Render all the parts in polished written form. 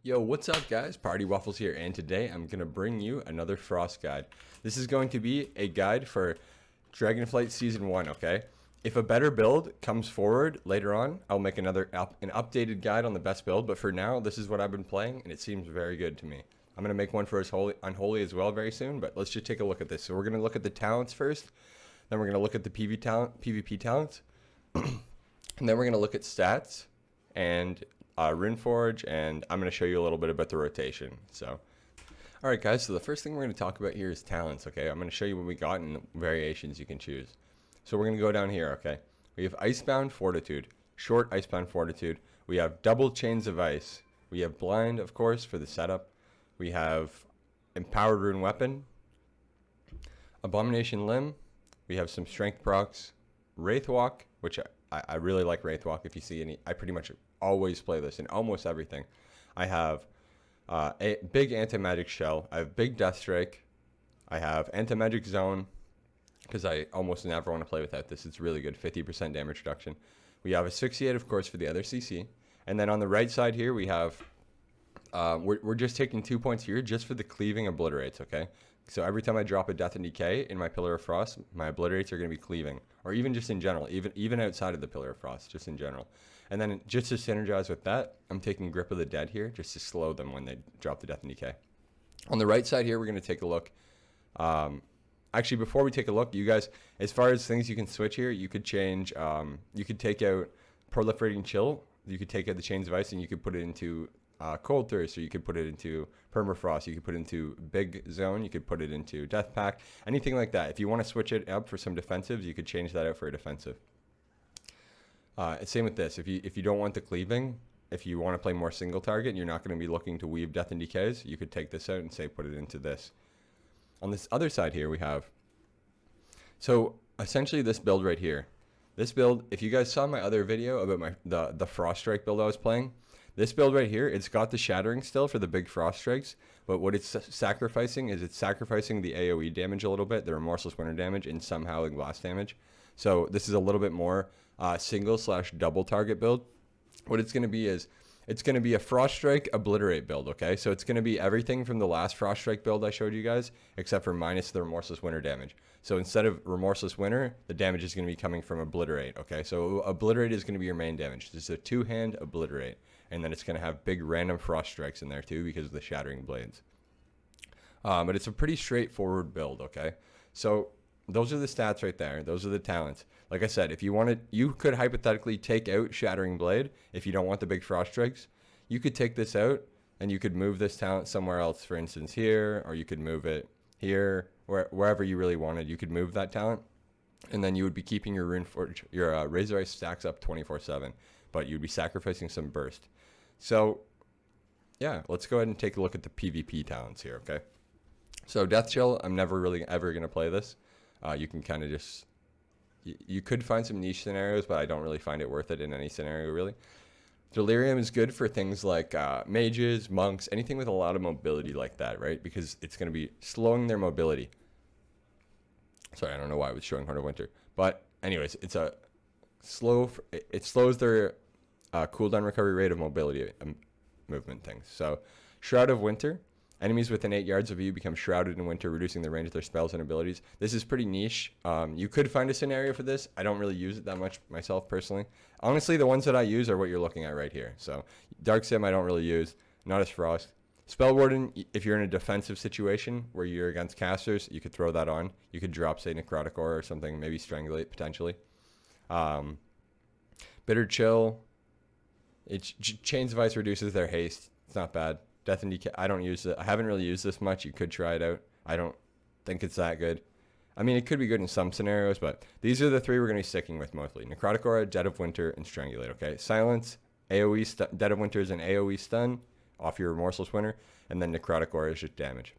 Yo, what's up guys? Partywaffles here, and today I'm going to bring you another Frost guide. This is going to be a guide for Dragonflight Season 1, okay? If a better build comes forward later on, I'll make an updated guide on the best build, but for now, this is what I've been playing, and it seems very good to me. I'm going to make one for Unholy as well very soon, but let's just take a look at this. So we're going to look at the talents first, then we're going to look at the PvP talents, and then we're going to look at stats, and Runeforge, and I'm going to show you a little bit about the rotation. So, alright guys, so the first thing we're going to talk about here is talents, okay? I'm going to show you what we got and the variations you can choose. So we're going to go down here, okay? We have Icebound Fortitude, short Icebound Fortitude. We have double Chains of Ice. We have Blind, of course, for the setup. We have Empowered Rune Weapon, Abomination Limb. We have some Strength procs, Wraithwalk, which I really like Wraithwalk. If you see any, I pretty much always play this in almost everything. I have a big Anti-Magic Shell. I have big Death Strike. I have Anti-Magic Zone, because I almost never want to play without this. It's really good, 50% damage reduction. We have Asphyxiate, of course, for the other CC. And then on the right side here, we have, we're just taking 2 points here just for the cleaving obliterates, okay? So every time I drop a Death and Decay in my Pillar of Frost, my obliterates are going to be cleaving. Or even just in general, even outside of the Pillar of Frost, just in general. And then just to synergize with that, I'm taking Grip of the Dead here just to slow them when they drop the Death and Decay. On the right side here, we're going to take a look. Actually, before we take a look, you guys, as far as things you can switch here, you could change, you could take out Proliferating Chill. You could take out the Chains of Ice and you could put it into Cold Thirst, or you could put it into Permafrost, you could put it into Big Zone, you could put it into Death Pact, anything like that. If you want to switch it up for some defensives, you could change that out for a defensive. Same with this. If you don't want the cleaving, if you want to play more single target and you're not going to be looking to weave Death and Decays, you could take this out and say put it into this. On this other side here we have, so essentially this build right here. This build, if you guys saw my other video about the Frost Strike build I was playing, this build right here, it's got the Shattering still for the big Frost Strikes, but what it's sacrificing is it's sacrificing the AoE damage a little bit, the Remorseless Winter damage, and some Howling Blast damage. So this is a little bit more single/double target build. What it's going to be is, it's going to be a Frost Strike Obliterate build, okay? So it's going to be everything from the last Frost Strike build I showed you guys, except for minus the Remorseless Winter damage. So instead of Remorseless Winter, the damage is going to be coming from Obliterate, okay? So Obliterate is going to be your main damage. This is a two-hand Obliterate. And then it's going to have big random Frost Strikes in there too because of the Shattering Blades. But it's a pretty straightforward build, okay? So those are the stats right there. Those are the talents. Like I said, if you wanted, you could hypothetically take out Shattering Blade if you don't want the big Frost Strikes. You could take this out and you could move this talent somewhere else, for instance here, or you could move it here, wherever you really wanted. You could move that talent, and then you would be keeping your Runeforge, your Razor Ice stacks up 24/7, but you'd be sacrificing some burst. So yeah, let's go ahead and take a look at the PvP talents here, okay? So Death Chill, I'm never really ever going to play this. You can kind of just, you could find some niche scenarios, but I don't really find it worth it in any scenario, really. Delirium is good for things like mages, monks, anything with a lot of mobility like that, right? Because it's going to be slowing their mobility. Sorry, I don't know why I was showing Heart of Winter. But anyways, it's a slow, it slows their cooldown recovery rate of mobility movement things. So Shroud of Winter. Enemies within 8 yards of you become shrouded in winter, reducing the range of their spells and abilities. This is pretty niche. You could find a scenario for this. I don't really use it that much myself personally. Honestly, the ones that I use are what you're looking at right here. So Dark Sim I don't really use, not as Frost. Spell Warden, if you're in a defensive situation where you're against casters, you could throw that on. You could drop, say, Necrotic Aura or something, maybe Strangulate potentially. Bitter Chill, Chains of Ice reduces their haste. It's not bad. Death and Decay, I don't use it. I haven't really used this much. You could try it out. I don't think it's that good. I mean, it could be good in some scenarios, but these are the three we're going to be sticking with mostly. Necrotic Aura, Dead of Winter, and Strangulate, okay? Silence, AoE, Dead of Winter is an AoE stun off your Remorseless Winter, and then Necrotic Aura is just damage.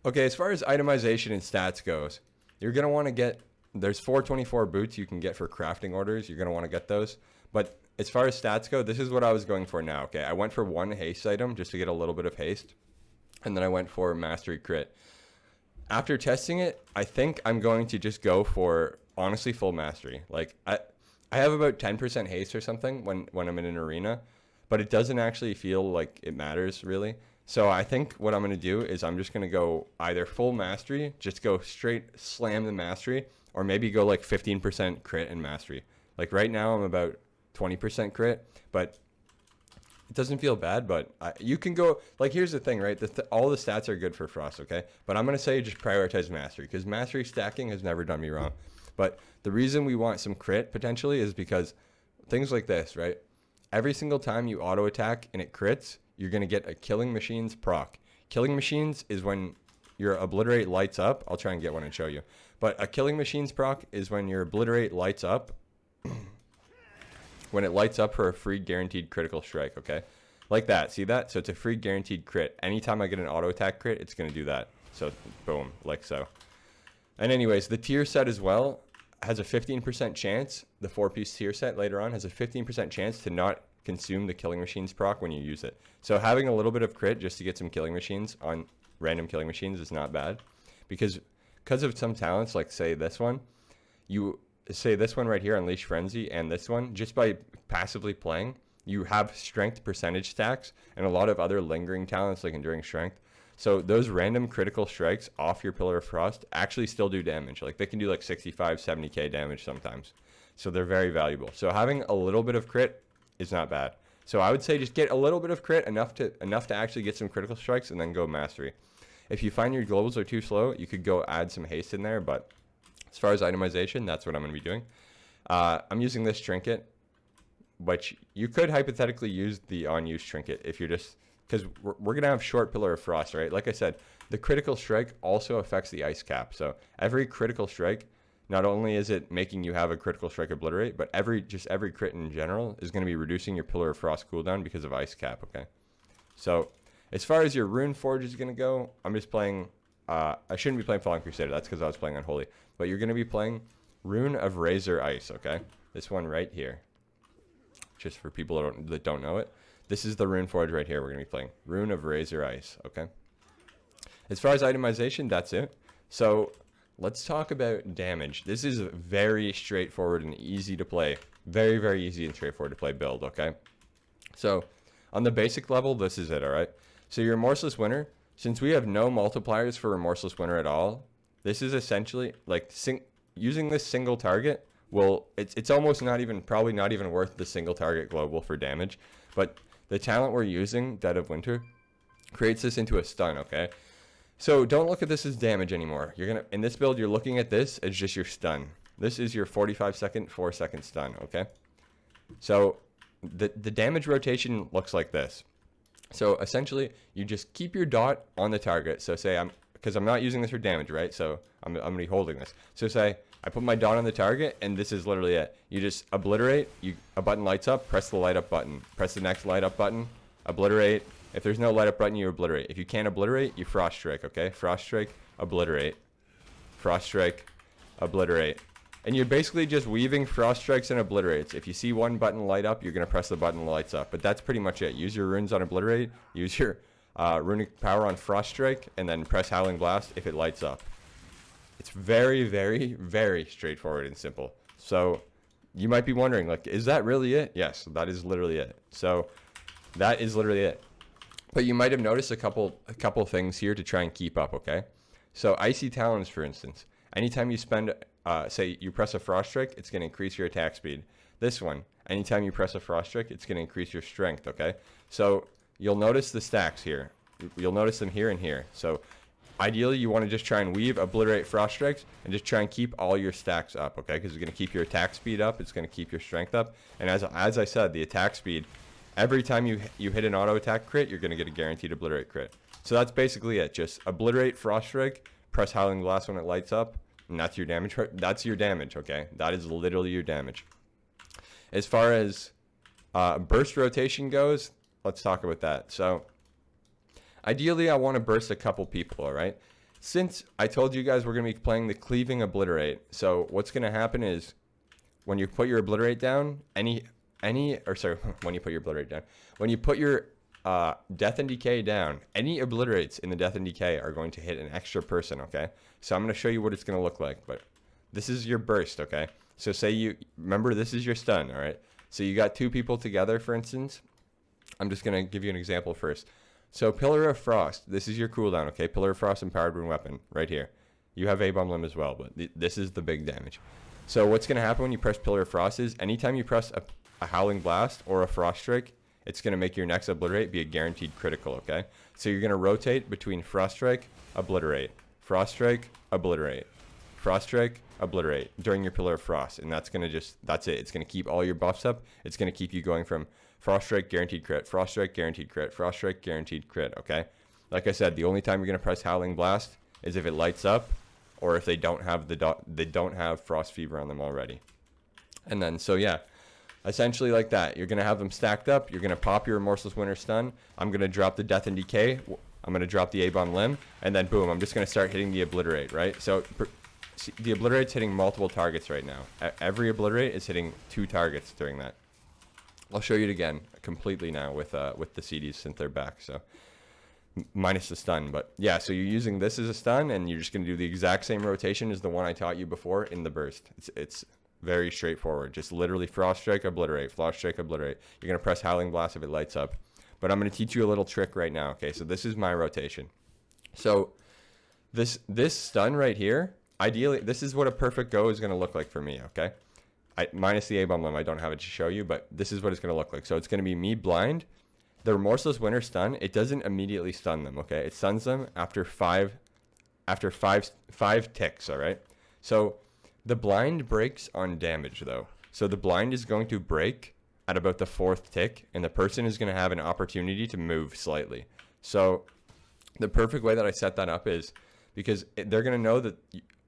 Okay, as far as itemization and stats goes, you're going to want to get, there's 424 boots you can get for crafting orders. You're going to want to get those, but as far as stats go, this is what I was going for now, okay? I went for one haste item just to get a little bit of haste, and then I went for Mastery Crit. After testing it, I think I'm going to just go for, honestly, full Mastery. Like, I have about 10% haste or something when I'm in an arena, but it doesn't actually feel like it matters really. So I think what I'm going to do is I'm just going to go either full mastery, just go straight slam the mastery, or maybe go like 15% crit and mastery. Like right now I'm about 20% crit, but it doesn't feel bad. But you can go, like, here's the thing, right? All the stats are good for Frost, okay? But I'm going to say just prioritize mastery, because mastery stacking has never done me wrong. But the reason we want some crit potentially is because things like this, right? Every single time you auto attack and it crits, you're going to get a Killing Machines proc. Killing Machines is when your Obliterate lights up. I'll try and get one and show you. But a Killing Machines proc is when your Obliterate lights up. When it lights up for a free guaranteed critical strike, okay? Like that. See that? So it's a free guaranteed crit. Anytime I get an auto attack crit, it's going to do that. So boom, like so. And anyways, the tier set as well has a 15% chance. The 4-piece tier set later on has a 15% chance to not consume the Killing Machines proc when you use it. So having a little bit of crit just to get some Killing Machines on random Killing Machines is not bad, because of some talents, like say this one, you say this one right here, Unleash Frenzy, and this one, just by passively playing, you have strength percentage stacks and a lot of other lingering talents like Enduring Strength. So those random critical strikes off your Pillar of Frost actually still do damage. Like they can do like 65, 70k damage sometimes. So they're very valuable. So having a little bit of crit is not bad. So I would say just get a little bit of crit, enough to actually get some critical strikes, and then go mastery. If you find your globals are too slow, you could go add some haste in there, but as far as itemization, that's what I'm going to be doing. I'm using this trinket, which you could hypothetically use the on-use trinket if you're just, because we're going to have short Pillar of Frost, right? Like I said, the critical strike also affects the ice cap. So every critical strike, not only is it making you have a critical strike obliterate, but every crit in general is going to be reducing your Pillar of Frost cooldown because of ice cap, okay? So as far as your Rune Forge is going to go, I'm just playing, I shouldn't be playing Fallen Crusader, that's because I was playing Unholy. But you're going to be playing Rune of Razor Ice, okay? This one right here. Just for people that don't know it. This is the Rune Forge right here we're going to be playing. Rune of Razor Ice, okay? As far as itemization, that's it. So let's talk about damage. This is very straightforward and easy to play. Very, very easy and straightforward to play build, okay? So on the basic level, this is it, all right? So your Remorseless Winter, since we have no multipliers for Remorseless Winter at all, this is essentially like using this single target. Well, it's almost probably not even worth the single target global for damage. But the talent we're using, Dead of Winter, creates this into a stun, okay? So don't look at this as damage anymore. In this build, you're looking at this as just your stun. This is your 45-second, 4-second stun, okay? So the damage rotation looks like this. So essentially, you just keep your dot on the target. So say because I'm not using this for damage, right? So I'm going to be holding this. So say I put my dot on the target, and this is literally it. You just obliterate. A button lights up, press the light up button. Press the next light up button, obliterate. If there's no light up button, you obliterate. If you can't obliterate, you Frost Strike, okay? Frost Strike, obliterate. Frost Strike, obliterate. And you're basically just weaving Frost Strikes and obliterates. If you see one button light up, you're going to press the button that lights up. But that's pretty much it. Use your runes on obliterate. Use your runic power on Frost Strike. And then press Howling Blast if it lights up. It's very, very, very straightforward and simple. So you might be wondering, like, is that really it? Yes, that is literally it. So that is literally it. But you might have noticed a couple things here to try and keep up, okay? So Icy Talons, for instance. Anytime you spend, say you press a Frost Strike, it's going to increase your attack speed. This one, anytime you press a Frost Strike, it's going to increase your strength, okay? So you'll notice the stacks here. You'll notice them here and here. So ideally, you want to just try and weave, obliterate Frost Strikes, and just try and keep all your stacks up, okay? Because it's going to keep your attack speed up. It's going to keep your strength up. And as I said, the attack speed, every time you hit an auto attack crit, you're going to get a guaranteed obliterate crit. So that's basically it. Just obliterate Frost Strike, press Howling Blast when it lights up, and that's your damage. That's your damage, okay? That is literally your damage. As far as burst rotation goes, let's talk about that. So ideally, I want to burst a couple people, all right? Since I told you guys we're going to be playing the Cleaving Obliterate, so what's going to happen is when you put your Obliterate down, when you put your Obliterate down, when you put your Death and Decay down, any Obliterates in the Death and Decay are going to hit an extra person, okay? So I'm going to show you what it's going to look like, but this is your burst, okay? So remember, this is your stun, all right? So you got two people together, for instance. I'm just going to give you an example first. So Pillar of Frost, this is your cooldown, okay? Pillar of Frost empowered wound weapon right here. You have A-Bomb Limb as well, but this is the big damage. So what's going to happen when you press Pillar of Frost is anytime you press a Howling Blast or a Frost Strike, it's going to make your next Obliterate be a guaranteed critical, okay? So you're going to rotate between Frost Strike, Obliterate, Frost Strike, Obliterate, Frost Strike, Obliterate during your Pillar of Frost. And that's going to that's it. It's going to keep all your buffs up. It's going to keep you going from Frost Strike, guaranteed crit, Frost Strike, guaranteed crit, Frost Strike, guaranteed crit, okay? Like I said, the only time you're going to press Howling Blast is if it lights up or if they don't have Frost Fever on them already. And then, so yeah, essentially like that. You're going to have them stacked up. You're going to pop your Remorseless Winter Stun. I'm going to drop the Death and Decay. I'm going to drop the A-Bomb Limb. And then boom, I'm just going to start hitting the Obliterate, right? So the Obliterate's hitting multiple targets right now. Every Obliterate is hitting 2 targets during that. I'll show you it again completely now with the CDs since they're back. So minus the stun, but yeah, so you're using this as a stun and you're just going to do the exact same rotation as the one I taught you before in the burst. It's very straightforward. Just literally Frost Strike, Obliterate, Frost Strike, Obliterate. You're going to press Howling Blast if it lights up. But I'm going to teach you a little trick right now, okay? So this is my rotation. So this stun right here, ideally, this is what a perfect go is going to look like for me, okay? Minus the A-Bomb Limb, I don't have it to show you, but this is what it's going to look like. So it's going to be me blind. The Remorseless Winter Stun, it doesn't immediately stun them, okay? It stuns them after five ticks, all right? So the blind breaks on damage, though. So the blind is going to break at about the 4th tick, and the person is going to have an opportunity to move slightly. So the perfect way that I set that up is because they're going to know that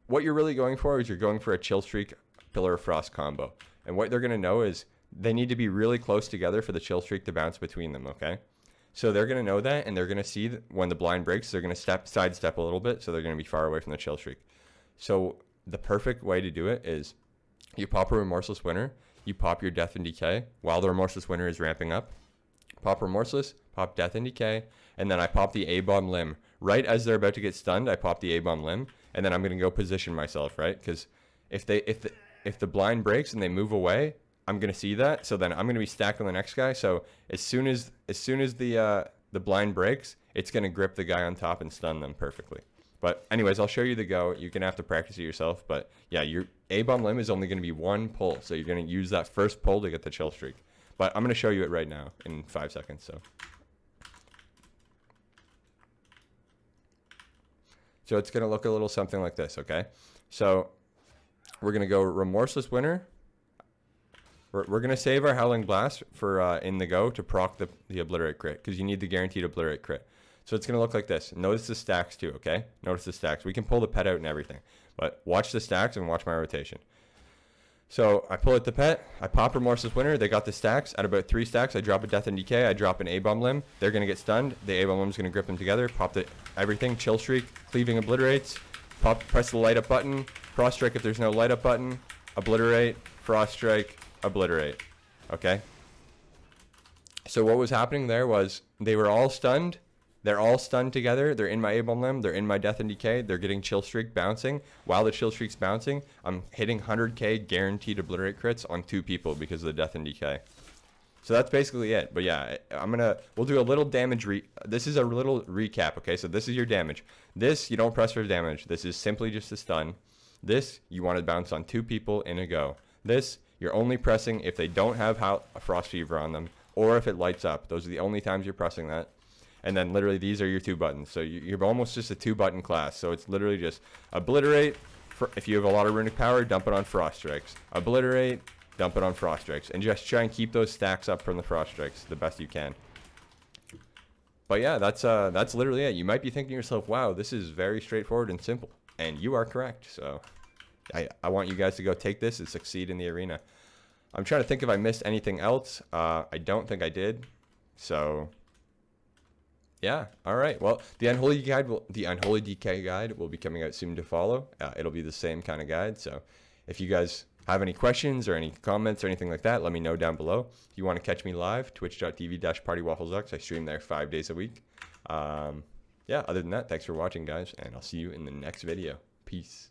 what you're really going for is you're going for a Chill Streak Pillar of Frost combo. And what they're going to know is they need to be really close together for the Chill Streak to bounce between them, okay? So they're going to know that, and they're going to see that when the blind breaks, they're going to sidestep a little bit, so they're going to be far away from the Chill Streak. So the perfect way to do it is you pop a Remorseless Winter, you pop your Death and Decay while the Remorseless Winter is ramping up. Pop Remorseless, pop Death and Decay, and then I pop the A-Bomb Limb. Right as they're about to get stunned, I pop the A-Bomb Limb, and then I'm going to go position myself, right? Because if the blind breaks and they move away, I'm going to see that. So then I'm going to be stacked on the next guy. So as soon as the blind breaks, it's going to grip the guy on top and stun them perfectly. But anyways, I'll show you the go. You're going to have to practice it yourself. But yeah, your A-Bomb Limb is only going to be 1 pull. So you're going to use that first pull to get the Chill Streak. But I'm going to show you it right now in 5 seconds. So it's going to look a little something like this, okay? So we're going to go Remorseless Winter. We're going to save our Howling Blast for in the go to proc the Obliterate crit because you need the guaranteed Obliterate crit. So it's going to look like this. Notice the stacks too, okay? Notice the stacks. We can pull the pet out and everything, but watch the stacks and watch my rotation. So I pull out the pet. I pop Remorseless Winter. They got the stacks. At about 3 stacks, I drop a Death and Decay. I drop an A-Bomb Limb. They're going to get stunned. The A-Bomb Limb is going to grip them together. Pop everything. Chill Streak. Cleaving Obliterates. Press the light up button. Frost Strike if there's no light up button. Obliterate. Frost Strike. Obliterate. Okay? So what was happening there was they were all stunned. They're all stunned together. They're in my A-Bomb Limb. They're in my Death and Decay. They're getting Chill Streak bouncing. While the Chill Streak's bouncing, I'm hitting 100k guaranteed Obliterate crits on 2 people because of the Death and Decay. So that's basically it. But yeah, we'll do a little damage. This is a little recap, okay? So this is your damage. This, you don't press for damage. This is simply just a stun. This, you want to bounce on 2 people in a go. This, you're only pressing if they don't have a Frost Fever on them or if it lights up. Those are the only times you're pressing that. And then literally these are your 2 buttons. So you're almost just a 2-button class. So it's literally just Obliterate. If you have a lot of runic power, dump it on Frost Strikes. Obliterate, dump it on Frost Strikes. And just try and keep those stacks up from the Frost Strikes the best you can. But yeah, that's literally it. You might be thinking to yourself, wow, this is very straightforward and simple. And you are correct. So I want you guys to go take this and succeed in the arena. I'm trying to think if I missed anything else. I don't think I did. So yeah, all right. Well, the Unholy DK guide will be coming out soon to follow. It'll be the same kind of guide. So if you guys have any questions or any comments or anything like that, let me know down below. If you want to catch me live, twitch.tv/PartywafflesX. I stream there 5 days a week. Yeah, other than that, thanks for watching, guys, and I'll see you in the next video. Peace.